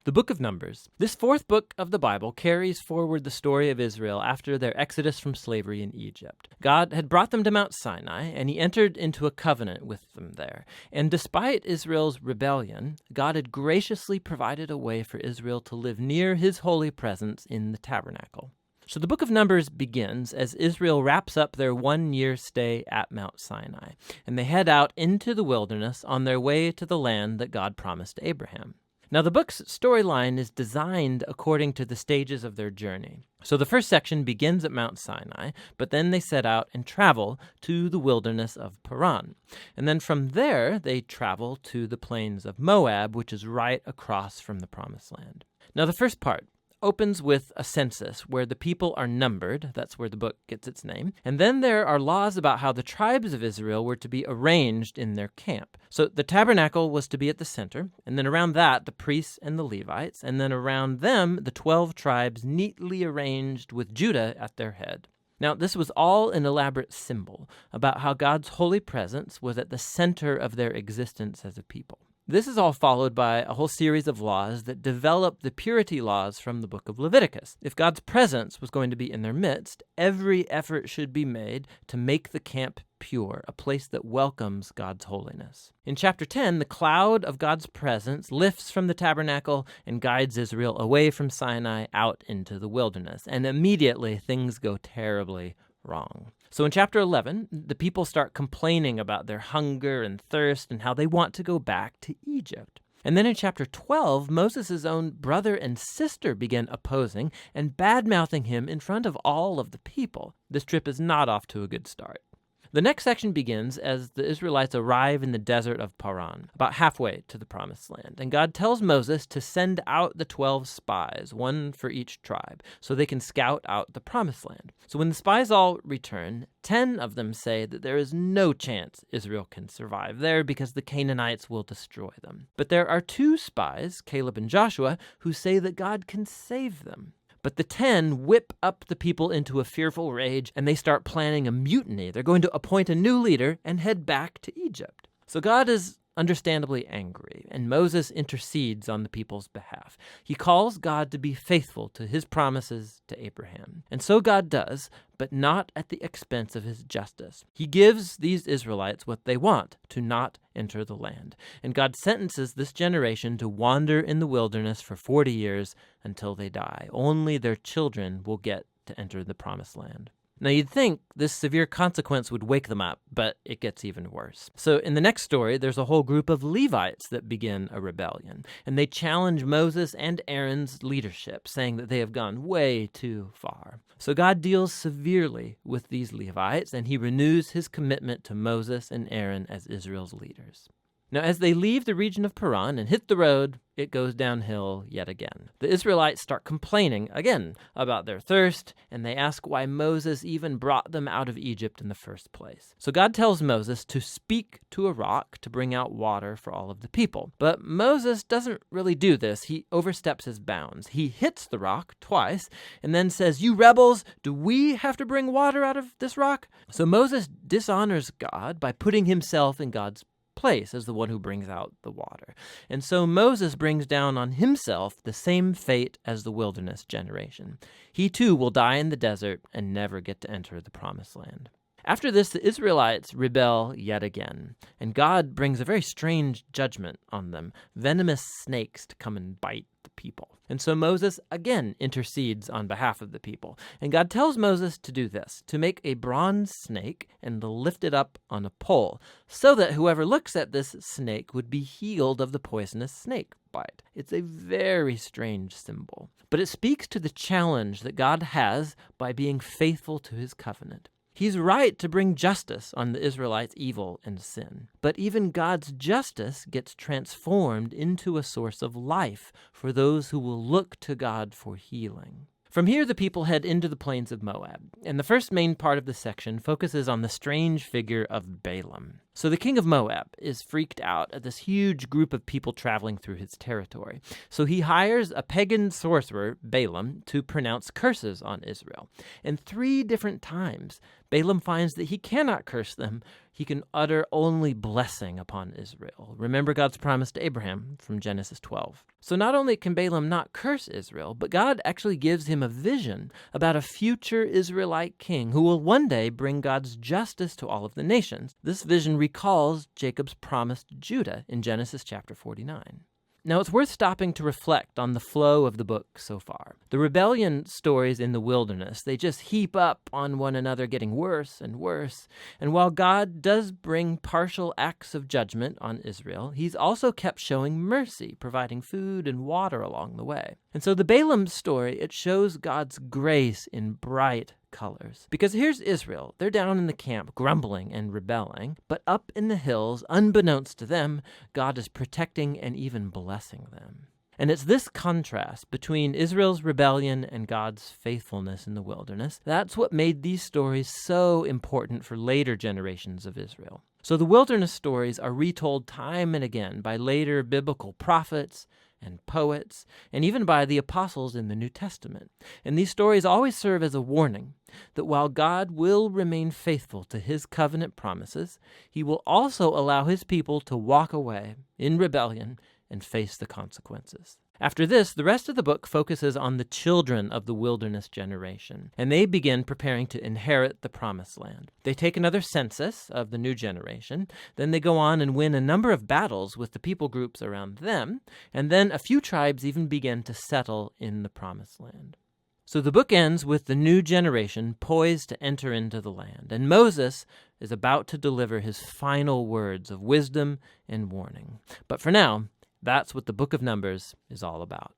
The Book of Numbers. This fourth book of the Bible carries forward the story of Israel after their exodus from slavery in Egypt. God had brought them to Mount Sinai, and he entered into a covenant with them there. And despite Israel's rebellion, God had graciously provided a way for Israel to live near his holy presence in the tabernacle. So the book of Numbers begins as Israel wraps up their 1-year stay at Mount Sinai, and they head out into the wilderness on their way to the land that God promised Abraham. Now, the book's storyline is designed according to the stages of their journey. So the first section begins at Mount Sinai, but then they set out and travel to the wilderness of Paran. And then from there, they travel to the plains of Moab, which is right across from the Promised Land. Now, the first part opens with a census where the people are numbered. That's where the book gets its name. And then there are laws about how the tribes of Israel were to be arranged in their camp. So the tabernacle was to be at the center, and then around that, the priests and the Levites, and then around them, the 12 tribes neatly arranged with Judah at their head. Now, this was all an elaborate symbol about how God's holy presence was at the center of their existence as a people. This is all followed by a whole series of laws that develop the purity laws from the book of Leviticus. If God's presence was going to be in their midst, every effort should be made to make the camp pure, a place that welcomes God's holiness. In chapter 10, the cloud of God's presence lifts from the tabernacle and guides Israel away from Sinai out into the wilderness, and immediately things go terribly wrong. So in chapter 11, the people start complaining about their hunger and thirst and how they want to go back to Egypt. And then in chapter 12, Moses' own brother and sister begin opposing and bad-mouthing him in front of all of the people. This trip is not off to a good start. The next section begins as the Israelites arrive in the desert of Paran, about halfway to the Promised Land. And God tells Moses to send out the 12 spies, one for each tribe, so they can scout out the Promised Land. So when the spies all return, 10 of them say that there is no chance Israel can survive there because the Canaanites will destroy them. But there are 2 spies, Caleb and Joshua, who say that God can save them. But the 10 whip up the people into a fearful rage, and they start planning a mutiny. They're going to appoint a new leader and head back to Egypt. So God is understandably angry, and Moses intercedes on the people's behalf. He calls God to be faithful to his promises to Abraham. And so God does, but not at the expense of his justice. He gives these Israelites what they want, to not enter the land. And God sentences this generation to wander in the wilderness for 40 years until they die. Only their children will get to enter the Promised Land. Now, you'd think this severe consequence would wake them up, but it gets even worse. So in the next story, there's a whole group of Levites that begin a rebellion, and they challenge Moses and Aaron's leadership, saying that they have gone way too far. So God deals severely with these Levites, and he renews his commitment to Moses and Aaron as Israel's leaders. Now, as they leave the region of Paran and hit the road, it goes downhill yet again. The Israelites start complaining again about their thirst, and they ask why Moses even brought them out of Egypt in the first place. So God tells Moses to speak to a rock to bring out water for all of the people. But Moses doesn't really do this. He oversteps his bounds. He hits the rock twice and then says, "You rebels, do we have to bring water out of this rock?" So Moses dishonors God by putting himself in God's place as the one who brings out the water. And so Moses brings down on himself the same fate as the wilderness generation. He too will die in the desert and never get to enter the Promised Land. After this, the Israelites rebel yet again, and God brings a very strange judgment on them, venomous snakes to come and bite the people. And so Moses again intercedes on behalf of the people. And God tells Moses to do this, to make a bronze snake and to lift it up on a pole, so that whoever looks at this snake would be healed of the poisonous snake bite. It's a very strange symbol, but it speaks to the challenge that God has by being faithful to his covenant. He's right to bring justice on the Israelites' evil and sin. But even God's justice gets transformed into a source of life for those who will look to God for healing. From here, the people head into the plains of Moab, and the first main part of the section focuses on the strange figure of Balaam. So the king of Moab is freaked out at this huge group of people traveling through his territory. So he hires a pagan sorcerer, Balaam, to pronounce curses on Israel. And 3 different times, Balaam finds that he cannot curse them. He can utter only blessing upon Israel. Remember God's promise to Abraham from Genesis 12. So not only can Balaam not curse Israel, but God actually gives him a vision about a future Israelite king who will one day bring God's justice to all of the nations. This vision recalls Jacob's promise to Judah in Genesis chapter 49. Now, it's worth stopping to reflect on the flow of the book so far. The rebellion stories in the wilderness, they just heap up on one another, getting worse and worse. And while God does bring partial acts of judgment on Israel, he's also kept showing mercy, providing food and water along the way. And so the Balaam story, it shows God's grace in bright colors. Because here's Israel. They're down in the camp grumbling and rebelling, but up in the hills, unbeknownst to them, God is protecting and even blessing them. And it's this contrast between Israel's rebellion and God's faithfulness in the wilderness that's what made these stories so important for later generations of Israel. So the wilderness stories are retold time and again by later biblical prophets and poets, and even by the apostles in the New Testament. And these stories always serve as a warning that while God will remain faithful to his covenant promises, he will also allow his people to walk away in rebellion and face the consequences. After this, the rest of the book focuses on the children of the wilderness generation, and they begin preparing to inherit the promised land. They take another census of the new generation, then they go on and win a number of battles with the people groups around them, and then a few tribes even begin to settle in the promised land. So the book ends with the new generation poised to enter into the land, and Moses is about to deliver his final words of wisdom and warning. But for now, that's what the book of Numbers is all about.